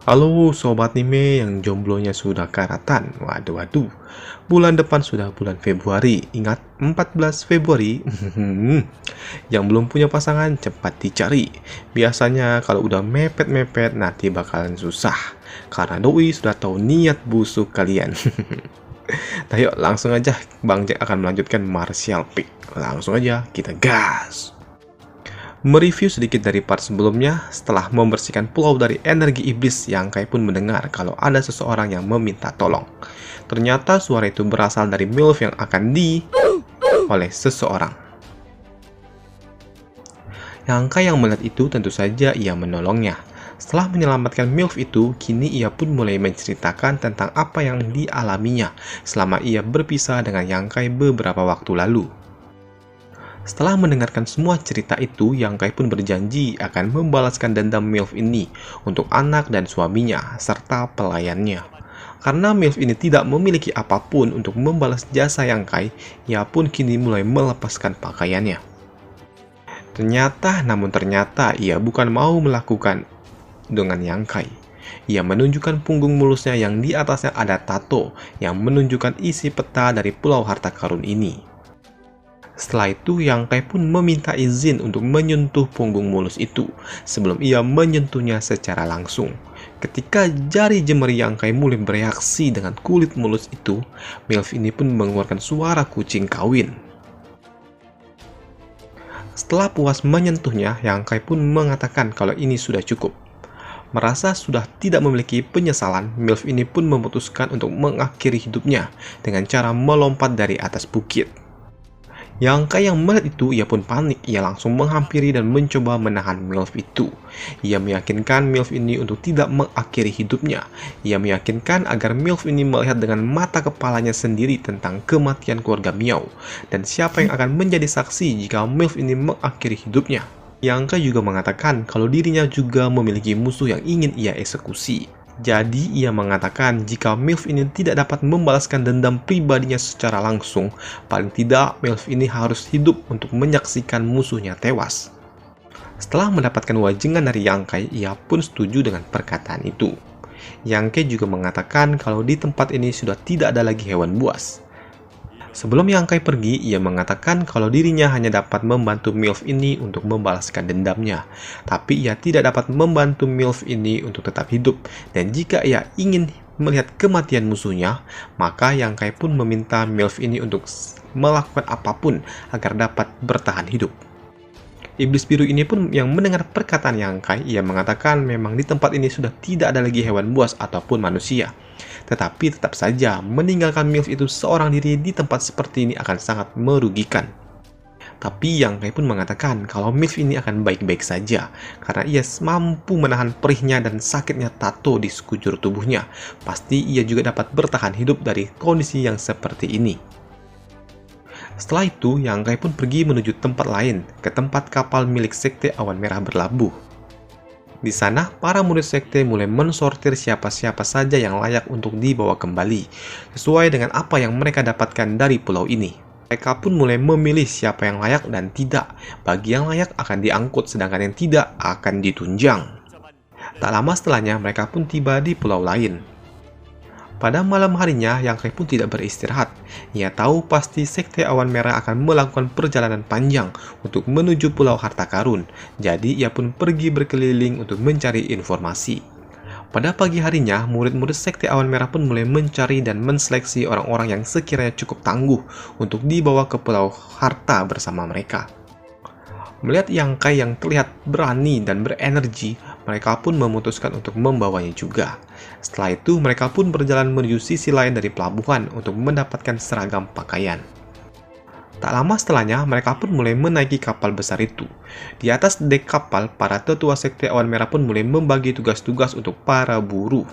Halo Sobat Anime yang jomblonya sudah karatan. Waduh, bulan depan sudah bulan Februari. Ingat 14 Februari. Yang belum punya pasangan cepat dicari. Biasanya kalau udah mepet-mepet nanti bakalan susah. Karena doi sudah tahu niat busuk kalian. Nah yuk langsung aja Bang Jack akan melanjutkan Martial Peak. Langsung aja kita gas. Mereview sedikit dari part sebelumnya, setelah membersihkan pulau dari energi iblis, Yang Kai pun mendengar kalau ada seseorang yang meminta tolong. Ternyata suara itu berasal dari MILF yang akan oleh seseorang. Yang Kai yang melihat itu tentu saja ia menolongnya. Setelah menyelamatkan MILF itu, kini ia pun mulai menceritakan tentang apa yang dialaminya selama ia berpisah dengan Yang Kai beberapa waktu lalu. Setelah mendengarkan semua cerita itu, Yang Kai pun berjanji akan membalaskan dendam MILF ini untuk anak dan suaminya, serta pelayannya. Karena MILF ini tidak memiliki apapun untuk membalas jasa Yang Kai, ia pun kini mulai melepaskan pakaiannya. Namun ternyata ia bukan mau melakukan dengan Yang Kai. Ia menunjukkan punggung mulusnya yang di atasnya ada tato yang menunjukkan isi peta dari Pulau Harta Karun ini. Setelah itu, Yang Kai pun meminta izin untuk menyentuh punggung mulus itu sebelum ia menyentuhnya secara langsung. Ketika jari jemari Yang Kai mulai bereaksi dengan kulit mulus itu, MILF ini pun mengeluarkan suara kucing kawin. Setelah puas menyentuhnya, Yang Kai pun mengatakan kalau ini sudah cukup. Merasa sudah tidak memiliki penyesalan, MILF ini pun memutuskan untuk mengakhiri hidupnya dengan cara melompat dari atas bukit. Yang Kai yang melihat itu, ia pun panik. Ia langsung menghampiri dan mencoba menahan MILF itu. Ia meyakinkan MILF ini untuk tidak mengakhiri hidupnya. Ia meyakinkan agar MILF ini melihat dengan mata kepalanya sendiri tentang kematian keluarga Miao. Dan siapa yang akan menjadi saksi jika MILF ini mengakhiri hidupnya. Yang Kai juga mengatakan kalau dirinya juga memiliki musuh yang ingin ia eksekusi. Jadi ia mengatakan jika MILF ini tidak dapat membalaskan dendam pribadinya secara langsung, paling tidak MILF ini harus hidup untuk menyaksikan musuhnya tewas. Setelah mendapatkan wajengan dari Yang Kai, ia pun setuju dengan perkataan itu. Yang Kai juga mengatakan kalau di tempat ini sudah tidak ada lagi hewan buas. Sebelum Yang Kai pergi, ia mengatakan kalau dirinya hanya dapat membantu MILF ini untuk membalaskan dendamnya. Tapi ia tidak dapat membantu MILF ini untuk tetap hidup. Dan jika ia ingin melihat kematian musuhnya, maka Yang Kai pun meminta MILF ini untuk melakukan apapun agar dapat bertahan hidup. Iblis biru ini pun yang mendengar perkataan Yang Kai, ia mengatakan memang di tempat ini sudah tidak ada lagi hewan buas ataupun manusia. Tetapi tetap saja meninggalkan MILF itu seorang diri di tempat seperti ini akan sangat merugikan. Tapi Yang Kai pun mengatakan kalau MILF ini akan baik-baik saja karena ia mampu menahan perihnya dan sakitnya tato di sekujur tubuhnya. Pasti ia juga dapat bertahan hidup dari kondisi yang seperti ini. Setelah itu, Yang Kai pun pergi menuju tempat lain, ke tempat kapal milik Sekte Awan Merah berlabuh. Di sana, para murid sekte mulai mensortir siapa-siapa saja yang layak untuk dibawa kembali, sesuai dengan apa yang mereka dapatkan dari pulau ini. Mereka pun mulai memilih siapa yang layak dan tidak. Bagi yang layak akan diangkut, sedangkan yang tidak akan ditunjang. Tak lama setelahnya, mereka pun tiba di pulau lain. Pada malam harinya, Yang Kai pun tidak beristirahat. Ia tahu pasti Sekte Awan Merah akan melakukan perjalanan panjang untuk menuju Pulau Harta Karun. Jadi ia pun pergi berkeliling untuk mencari informasi. Pada pagi harinya, murid-murid Sekte Awan Merah pun mulai mencari dan menseleksi orang-orang yang sekiranya cukup tangguh untuk dibawa ke Pulau Harta bersama mereka. Melihat Yang Kai yang terlihat berani dan berenergi, mereka pun memutuskan untuk membawanya juga. Setelah itu, mereka pun berjalan menuju sisi lain dari pelabuhan untuk mendapatkan seragam pakaian. Tak lama setelahnya, mereka pun mulai menaiki kapal besar itu. Di atas dek kapal, para tetua Sekte Awan Merah pun mulai membagi tugas-tugas untuk para buruh.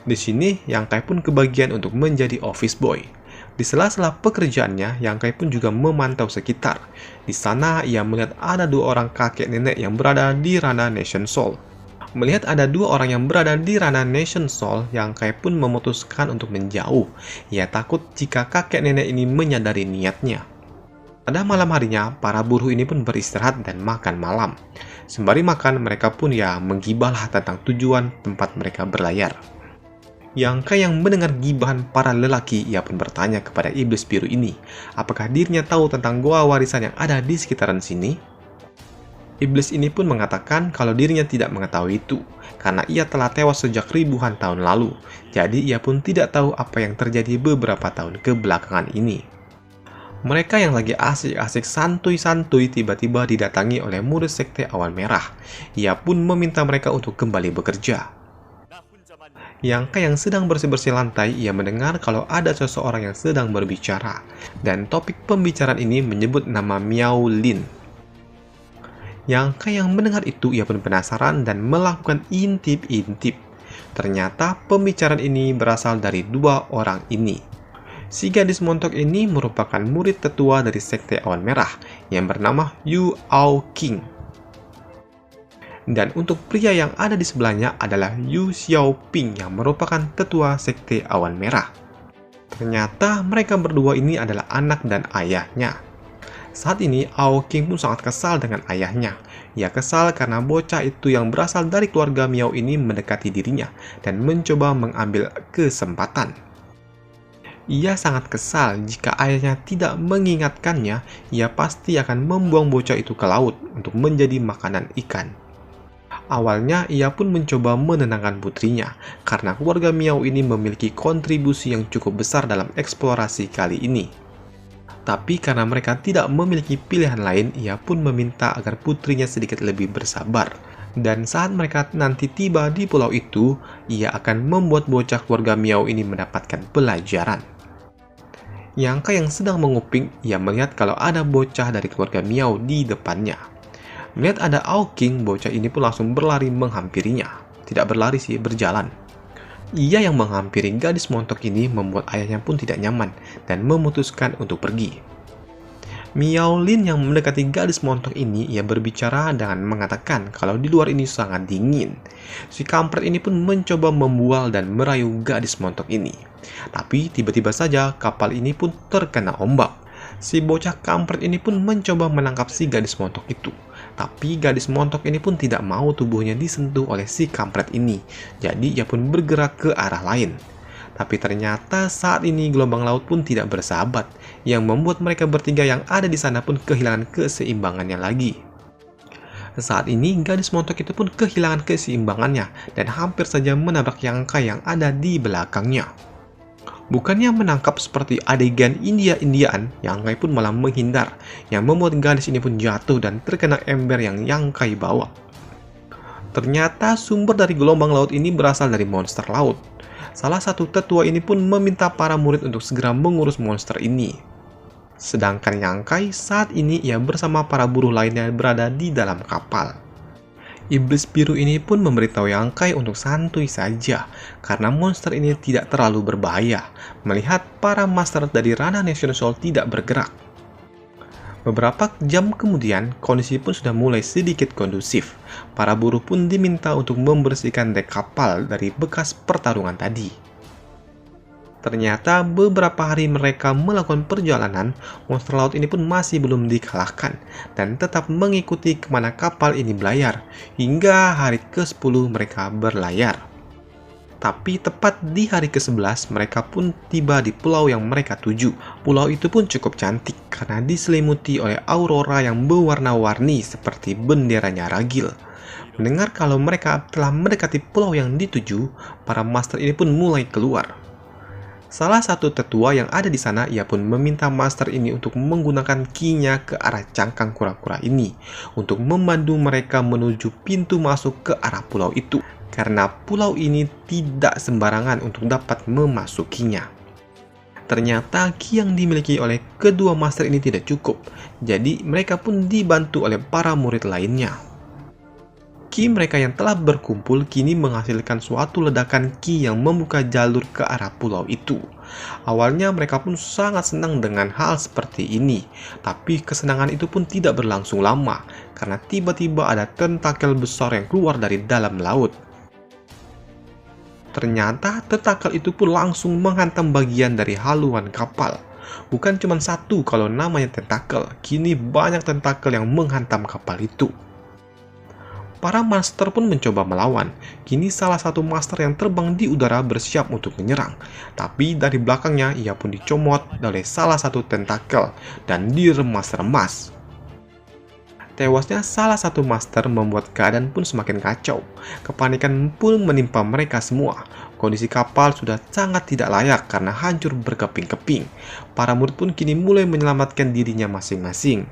Di sini, Yang Kai pun kebagian untuk menjadi office boy. Di sela-sela pekerjaannya, Yang Kai pun juga memantau sekitar. Di sana, ia melihat ada dua orang kakek nenek yang berada di ranah Nation Soul. Melihat ada dua orang yang berada di ranah Nation Soul, Yang Kai pun memutuskan untuk menjauh. Ia takut jika kakek nenek ini menyadari niatnya. Pada malam harinya, para buruh ini pun beristirahat dan makan malam. Sembari makan, mereka pun menggibahlah tentang tujuan tempat mereka berlayar. Yang Kai yang mendengar gibahan para lelaki, ia pun bertanya kepada iblis biru ini, apakah dirinya tahu tentang goa warisan yang ada di sekitaran sini? Iblis ini pun mengatakan kalau dirinya tidak mengetahui itu, karena ia telah tewas sejak ribuan tahun lalu, jadi ia pun tidak tahu apa yang terjadi beberapa tahun kebelakangan ini. Mereka yang lagi asik-asik santuy-santuy tiba-tiba didatangi oleh murid sekte awan merah. Ia pun meminta mereka untuk kembali bekerja. Yang Kai yang sedang bersih-bersih lantai, ia mendengar kalau ada seseorang yang sedang berbicara, dan topik pembicaraan ini menyebut nama Miao Lin. Yang Kai yang mendengar itu, ia pun penasaran dan melakukan intip-intip. Ternyata pembicaraan ini berasal dari dua orang ini. Si gadis montok ini merupakan murid tetua dari sekte awan merah yang bernama Yu Ao King. Dan untuk pria yang ada di sebelahnya adalah Yu Xiaoping yang merupakan tetua sekte awan merah. Ternyata mereka berdua ini adalah anak dan ayahnya. Saat ini Ao King pun sangat kesal dengan ayahnya. Ia kesal karena bocah itu yang berasal dari keluarga Miao ini mendekati dirinya dan mencoba mengambil kesempatan. Ia sangat kesal jika ayahnya tidak mengingatkannya, ia pasti akan membuang bocah itu ke laut untuk menjadi makanan ikan. Awalnya ia pun mencoba menenangkan putrinya, karena keluarga Miao ini memiliki kontribusi yang cukup besar dalam eksplorasi kali ini. Tapi karena mereka tidak memiliki pilihan lain, ia pun meminta agar putrinya sedikit lebih bersabar. Dan saat mereka nanti tiba di pulau itu, ia akan membuat bocah keluarga Miao ini mendapatkan pelajaran. Yang Kai yang sedang menguping, ia melihat kalau ada bocah dari keluarga Miao di depannya. Melihat ada Ao King, bocah ini pun langsung berlari menghampirinya. Tidak berlari sih, berjalan. Ia yang menghampiri gadis montok ini membuat ayahnya pun tidak nyaman dan memutuskan untuk pergi. Miao Lin yang mendekati gadis montok ini, ia berbicara dengan mengatakan kalau di luar ini sangat dingin. Si kampret ini pun mencoba membual dan merayu gadis montok ini. Tapi tiba-tiba saja kapal ini pun terkena ombak. Si bocah kampret ini pun mencoba menangkap si gadis montok itu. Tapi gadis montok ini pun tidak mau tubuhnya disentuh oleh si kampret ini. Jadi ia pun bergerak ke arah lain. Tapi ternyata saat ini gelombang laut pun tidak bersahabat, yang membuat mereka bertiga yang ada di sana pun kehilangan keseimbangannya lagi. Saat ini gadis montok itu pun kehilangan keseimbangannya dan hampir saja menabrak Yang Kai yang ada di belakangnya. Bukannya menangkap seperti adegan India-Indiaan, Yang Kai pun malah menghindar, yang membuat gadis ini pun jatuh dan terkena ember yang Yang Kai bawa. Ternyata sumber dari gelombang laut ini berasal dari monster laut. Salah satu tetua ini pun meminta para murid untuk segera mengurus monster ini. Sedangkan Yang Kai saat ini ia bersama para buruh lainnya berada di dalam kapal. Iblis biru ini pun memberitahu Yang Kai untuk santuy saja, karena monster ini tidak terlalu berbahaya, melihat para master dari ranah National Soul tidak bergerak. Beberapa jam kemudian, kondisi pun sudah mulai sedikit kondusif. Para buruh pun diminta untuk membersihkan dek kapal dari bekas pertarungan tadi. Ternyata beberapa hari mereka melakukan perjalanan, monster laut ini pun masih belum dikalahkan dan tetap mengikuti kemana kapal ini berlayar, hingga hari ke-10 mereka berlayar. Tapi tepat di hari ke-11 mereka pun tiba di pulau yang mereka tuju. Pulau itu pun cukup cantik karena diselimuti oleh aurora yang berwarna-warni seperti benderanya ragil. Mendengar kalau mereka telah mendekati pulau yang dituju, para master ini pun mulai keluar. Salah satu tetua yang ada di sana, ia pun meminta master ini untuk menggunakan ki-nya ke arah cangkang kura-kura ini untuk membantu mereka menuju pintu masuk ke arah pulau itu, karena pulau ini tidak sembarangan untuk dapat memasukinya. Ternyata ki yang dimiliki oleh kedua master ini tidak cukup, jadi mereka pun dibantu oleh para murid lainnya. Ki mereka yang telah berkumpul kini menghasilkan suatu ledakan ki yang membuka jalur ke arah pulau itu. Awalnya mereka pun sangat senang dengan hal seperti ini, tapi kesenangan itu pun tidak berlangsung lama, karena tiba-tiba ada tentakel besar yang keluar dari dalam laut. Ternyata tentakel itu pun langsung menghantam bagian dari haluan kapal. Bukan cuma satu kalau namanya tentakel, kini banyak tentakel yang menghantam kapal itu. Para monster pun mencoba melawan. Kini salah satu monster yang terbang di udara bersiap untuk menyerang. Tapi dari belakangnya ia pun dicomot oleh salah satu tentakel dan diremas-remas. Tewasnya salah satu monster membuat keadaan pun semakin kacau. Kepanikan pun menimpa mereka semua. Kondisi kapal sudah sangat tidak layak karena hancur berkeping-keping. Para murid pun kini mulai menyelamatkan dirinya masing-masing.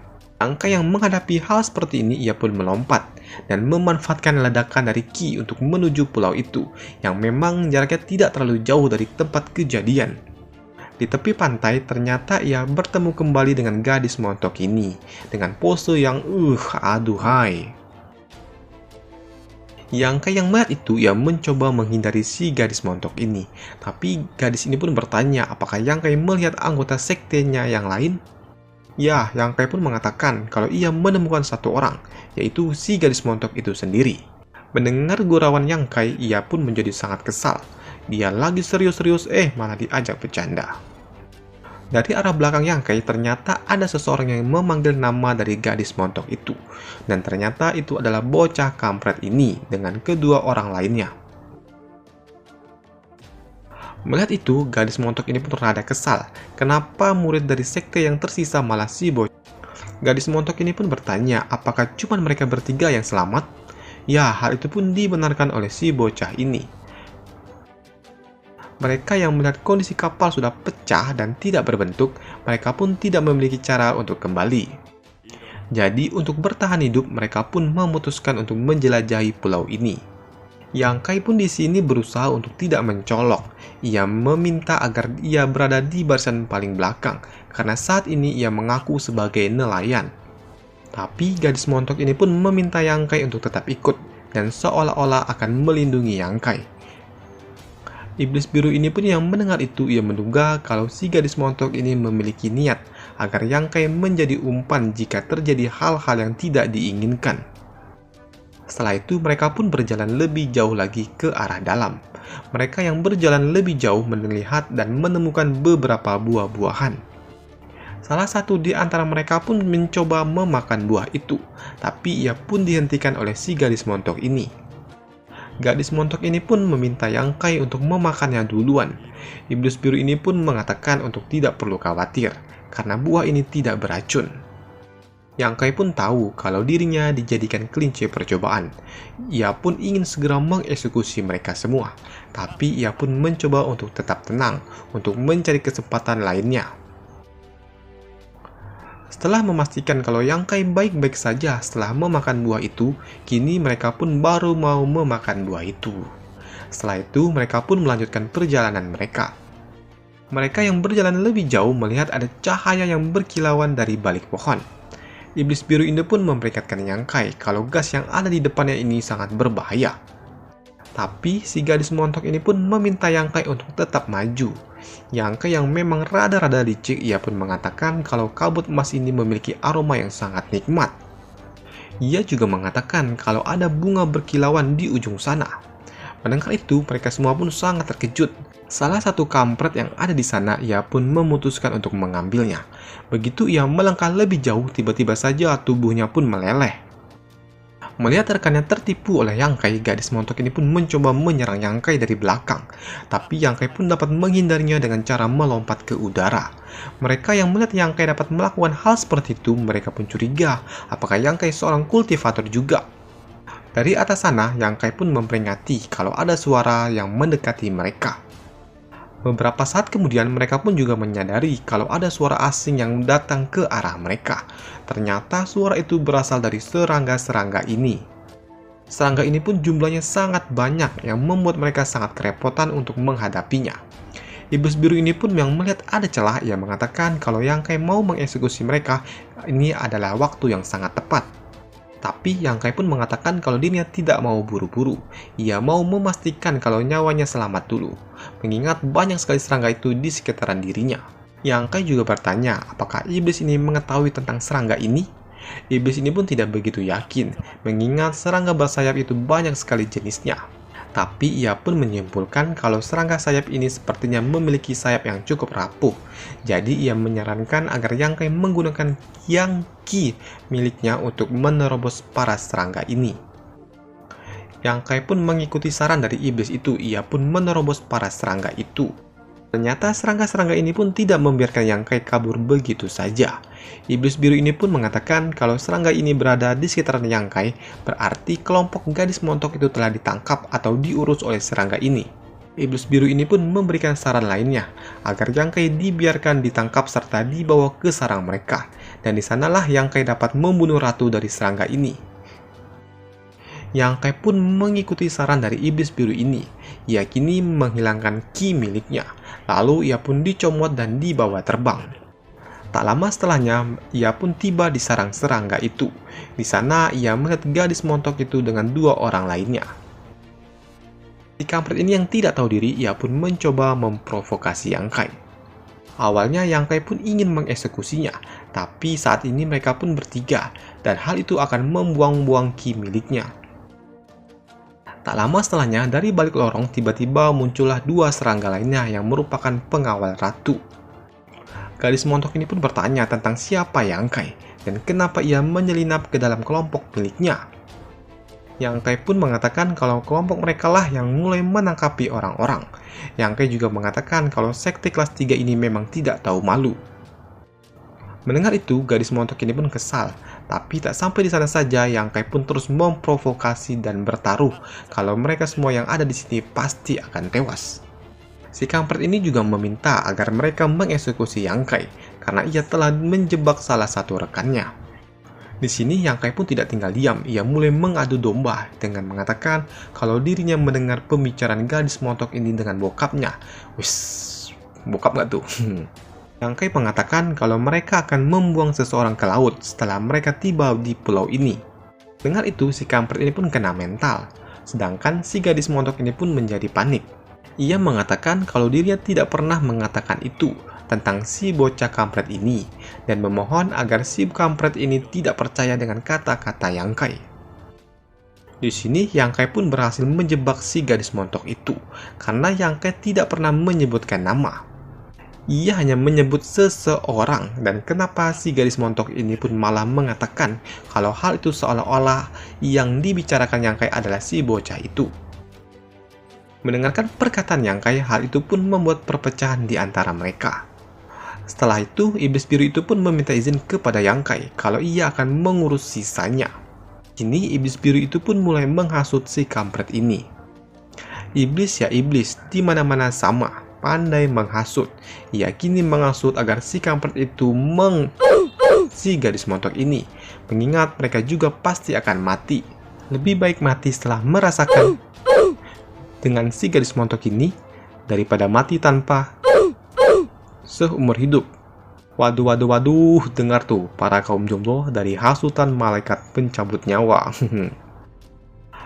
Yangkai yang menghadapi hal seperti ini, ia pun melompat dan memanfaatkan ledakan dari Ki untuk menuju pulau itu, yang memang jaraknya tidak terlalu jauh dari tempat kejadian. Di tepi pantai, ternyata ia bertemu kembali dengan gadis montok ini, dengan pose yang aduhai. Yangkai yang melihat itu, ia mencoba menghindari si gadis montok ini, tapi gadis ini pun bertanya apakah Yangkai melihat anggota sektenya yang lain. Ya, Yangkai pun mengatakan kalau ia menemukan satu orang, yaitu si gadis montok itu sendiri. Mendengar gurauan Yangkai, ia pun menjadi sangat kesal. Dia lagi serius-serius, malah diajak bercanda. Dari arah belakang Yangkai, ternyata ada seseorang yang memanggil nama dari gadis montok itu. Dan ternyata itu adalah bocah kampret ini dengan kedua orang lainnya. Melihat itu, gadis montok ini pun rada kesal. Kenapa murid dari sekte yang tersisa malah si bocah? Gadis montok ini pun bertanya, apakah cuma mereka bertiga yang selamat? Ya, hal itu pun dibenarkan oleh si bocah ini. Mereka yang melihat kondisi kapal sudah pecah dan tidak berbentuk, mereka pun tidak memiliki cara untuk kembali. Jadi, untuk bertahan hidup, mereka pun memutuskan untuk menjelajahi pulau ini. Yangkai pun di sini berusaha untuk tidak mencolok. Ia meminta agar ia berada di barisan paling belakang, karena saat ini ia mengaku sebagai nelayan. Tapi gadis montok ini pun meminta Yangkai untuk tetap ikut, dan seolah-olah akan melindungi Yangkai. Iblis biru ini pun yang mendengar itu, ia menduga kalau si gadis montok ini memiliki niat agar Yangkai menjadi umpan jika terjadi hal-hal yang tidak diinginkan. Setelah itu, mereka pun berjalan lebih jauh lagi ke arah dalam. Mereka yang berjalan lebih jauh melihat dan menemukan beberapa buah-buahan. Salah satu di antara mereka pun mencoba memakan buah itu, tapi ia pun dihentikan oleh si gadis montok ini. Gadis montok ini pun meminta Yangkai untuk memakannya duluan. Iblis biru ini pun mengatakan untuk tidak perlu khawatir, karena buah ini tidak beracun. Yangkai pun tahu kalau dirinya dijadikan kelinci percobaan. Ia pun ingin segera mengeksekusi mereka semua, tapi ia pun mencoba untuk tetap tenang untuk mencari kesempatan lainnya. Setelah memastikan kalau Yangkai baik-baik saja setelah memakan buah itu, kini mereka pun baru mau memakan buah itu. Setelah itu, mereka pun melanjutkan perjalanan mereka. Mereka yang berjalan lebih jauh melihat ada cahaya yang berkilauan dari balik pohon. Iblis biru ini pun memperingatkan Yangkai kalau gas yang ada di depannya ini sangat berbahaya. Tapi si gadis montok ini pun meminta Yangkai untuk tetap maju. Yangkai yang memang rada-rada licik, ia pun mengatakan kalau kabut emas ini memiliki aroma yang sangat nikmat. Ia juga mengatakan kalau ada bunga berkilauan di ujung sana. Mendengar itu, mereka semua pun sangat terkejut. Salah satu kampret yang ada di sana, ia pun memutuskan untuk mengambilnya. Begitu ia melangkah lebih jauh, tiba-tiba saja tubuhnya pun meleleh. Melihat rekannya tertipu oleh Yangkai, gadis montok ini pun mencoba menyerang Yangkai dari belakang. Tapi Yangkai pun dapat menghindarinya dengan cara melompat ke udara. Mereka yang melihat Yangkai dapat melakukan hal seperti itu, mereka pun curiga apakah Yangkai seorang kultivator juga. Dari atas sana, Yangkai pun memperingati kalau ada suara yang mendekati mereka. Beberapa saat kemudian, mereka pun juga menyadari kalau ada suara asing yang datang ke arah mereka. Ternyata suara itu berasal dari serangga-serangga ini. Serangga ini pun jumlahnya sangat banyak yang membuat mereka sangat kerepotan untuk menghadapinya. Iblis biru ini pun yang melihat ada celah, ia mengatakan kalau Yangkai mau mengeksekusi mereka, ini adalah waktu yang sangat tepat. Tapi Yangkai pun mengatakan kalau dirinya tidak mau buru-buru. Ia mau memastikan kalau nyawanya selamat dulu, mengingat banyak sekali serangga itu di sekitaran dirinya. Yangkai juga bertanya apakah iblis ini mengetahui tentang serangga ini. Iblis ini pun tidak begitu yakin, mengingat serangga bersayap itu banyak sekali jenisnya. Tapi ia pun menyimpulkan kalau serangga sayap ini sepertinya memiliki sayap yang cukup rapuh. Jadi ia menyarankan agar Yang Kai menggunakan Yang Qi miliknya untuk menerobos para serangga ini. Yang Kai pun mengikuti saran dari iblis itu, ia pun menerobos para serangga itu. Ternyata serangga-serangga ini pun tidak membiarkan Yang Kai kabur begitu saja. Iblis biru ini pun mengatakan kalau serangga ini berada di sekitaran Yang Kai, berarti kelompok gadis montok itu telah ditangkap atau diurus oleh serangga ini. Iblis biru ini pun memberikan saran lainnya, agar Yang Kai dibiarkan ditangkap serta dibawa ke sarang mereka, dan di sanalah Yang Kai dapat membunuh ratu dari serangga ini. Yang Kai pun mengikuti saran dari iblis biru ini. Ia kini menghilangkan Qi miliknya, lalu ia pun dicomot dan dibawa terbang. Tak lama setelahnya, ia pun tiba di sarang serangga itu. Di sana, ia melihat gadis montok itu dengan 2 orang lainnya. Si kampret ini yang tidak tahu diri, ia pun mencoba memprovokasi Yang Kai. Awalnya Yang Kai pun ingin mengeksekusinya, tapi saat ini mereka pun bertiga, dan hal itu akan membuang-buang Qi miliknya. Tak lama setelahnya, dari balik lorong tiba-tiba muncullah 2 serangga lainnya yang merupakan pengawal ratu. Gadis montok ini pun bertanya tentang siapa Yang Kai dan kenapa ia menyelinap ke dalam kelompok miliknya. Yang Kai pun mengatakan kalau kelompok mereka lah yang mulai menangkapi orang-orang. Yang Kai juga mengatakan kalau sekte kelas 3 ini memang tidak tahu malu. Mendengar itu, gadis montok ini pun kesal. Tapi tak sampai di sana saja, Yang Kai pun terus memprovokasi dan bertaruh kalau mereka semua yang ada di sini pasti akan tewas. Si kampret ini juga meminta agar mereka mengeksekusi Yang Kai karena ia telah menjebak salah satu rekannya. Di sini Yang Kai pun tidak tinggal diam, ia mulai mengadu domba dengan mengatakan kalau dirinya mendengar pembicaraan gadis montok ini dengan bokapnya. Wis, bokap gak tuh? Yang Kai mengatakan kalau mereka akan membuang seseorang ke laut setelah mereka tiba di pulau ini. Dengar itu, si kampret ini pun kena mental. Sedangkan si gadis montok ini pun menjadi panik. Ia mengatakan kalau dirinya tidak pernah mengatakan itu tentang si bocah kampret ini, dan memohon agar si kampret ini tidak percaya dengan kata-kata Yang Kai. Di sini Yang Kai pun berhasil menjebak si gadis montok itu, karena Yang Kai tidak pernah menyebutkan nama. Ia hanya menyebut seseorang, dan kenapa si gadis montok ini pun malah mengatakan kalau hal itu seolah-olah yang dibicarakan Yang Kai adalah si bocah itu. Mendengarkan perkataan Yang Kai, hal itu pun membuat perpecahan di antara mereka. Setelah itu, iblis biru itu pun meminta izin kepada Yang Kai kalau ia akan mengurus sisanya. Kini iblis biru itu pun mulai menghasut si kampret ini. Iblis ya iblis, di mana-mana sama, pandai menghasut. Ia kini menghasut agar si kampret itu si gadis montok ini, mengingat mereka juga pasti akan mati. Lebih baik mati setelah merasakan dengan si gadis montok ini daripada mati tanpa seumur hidup. Waduh, waduh, waduh, dengar tuh para kaum jomblo dari hasutan malaikat pencabut nyawa.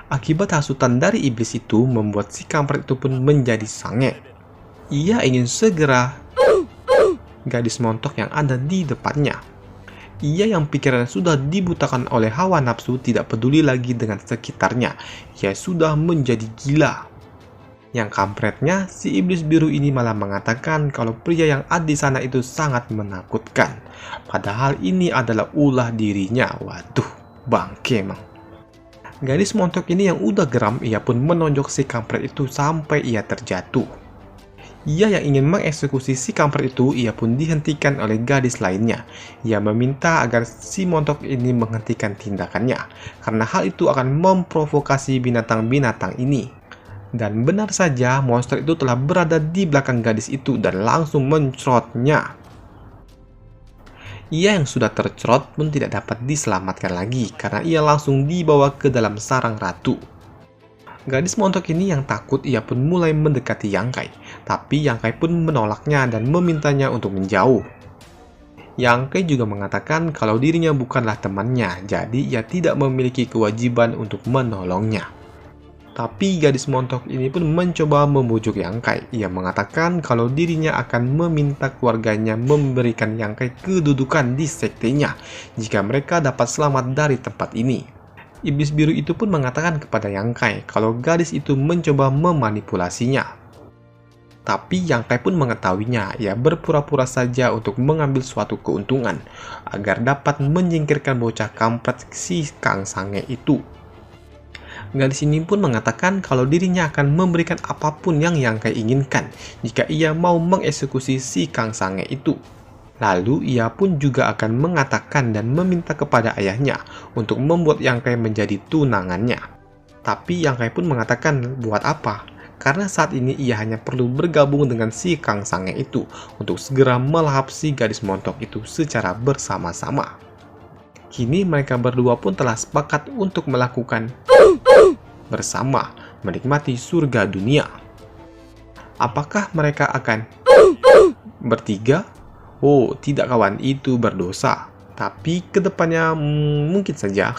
Akibat hasutan dari iblis itu membuat si kampret itu pun menjadi sange. Ia ingin segera gadis montok yang ada di depannya. Ia yang pikirannya sudah dibutakan oleh hawa nafsu tidak peduli lagi dengan sekitarnya. Ia sudah menjadi gila. Yang kampretnya, si iblis biru ini malah mengatakan kalau pria yang ada di sana itu sangat menakutkan. Padahal ini adalah ulah dirinya. Waduh, bangke emang. Gadis montok ini yang udah geram, ia pun menonjok si kampret itu sampai ia terjatuh. Ia yang ingin mengeksekusi si kampret itu, ia pun dihentikan oleh gadis lainnya. Ia meminta agar si montok ini menghentikan tindakannya, karena hal itu akan memprovokasi binatang-binatang ini. Dan benar saja, monster itu telah berada di belakang gadis itu dan langsung mencerotnya. Ia yang sudah tercerot pun tidak dapat diselamatkan lagi, karena ia langsung dibawa ke dalam sarang ratu. Gadis montok ini yang takut, ia pun mulai mendekati Yang Kai. Tapi Yang Kai pun menolaknya dan memintanya untuk menjauh. Yang Kai juga mengatakan kalau dirinya bukanlah temannya, jadi ia tidak memiliki kewajiban untuk menolongnya. Tapi gadis montok ini pun mencoba membujuk Yang Kai. Ia mengatakan kalau dirinya akan meminta keluarganya memberikan Yang Kai kedudukan di sektenya jika mereka dapat selamat dari tempat ini. Iblis biru itu pun mengatakan kepada Yang Kai kalau gadis itu mencoba memanipulasinya. Tapi Yang Kai pun mengetahuinya, ia berpura-pura saja untuk mengambil suatu keuntungan, agar dapat menyingkirkan bocah kampret si Kang Sange itu. Gadis ini pun mengatakan kalau dirinya akan memberikan apapun yang Yang Kai inginkan, jika ia mau mengeksekusi si Kang Sange itu. Lalu ia pun juga akan mengatakan dan meminta kepada ayahnya untuk membuat Yang Kai menjadi tunangannya. Tapi Yang Kai pun mengatakan buat apa? Karena saat ini ia hanya perlu bergabung dengan si Kang Sange itu untuk segera melahap si gadis montok itu secara bersama-sama. Kini mereka berdua pun telah sepakat untuk melakukan bersama menikmati surga dunia. Apakah mereka akan bertiga? Oh, tidak kawan, itu berdosa. Tapi kedepannya mungkin saja,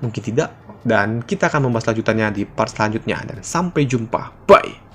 mungkin tidak. Dan kita akan membahas lanjutannya di part selanjutnya. Dan sampai jumpa, bye!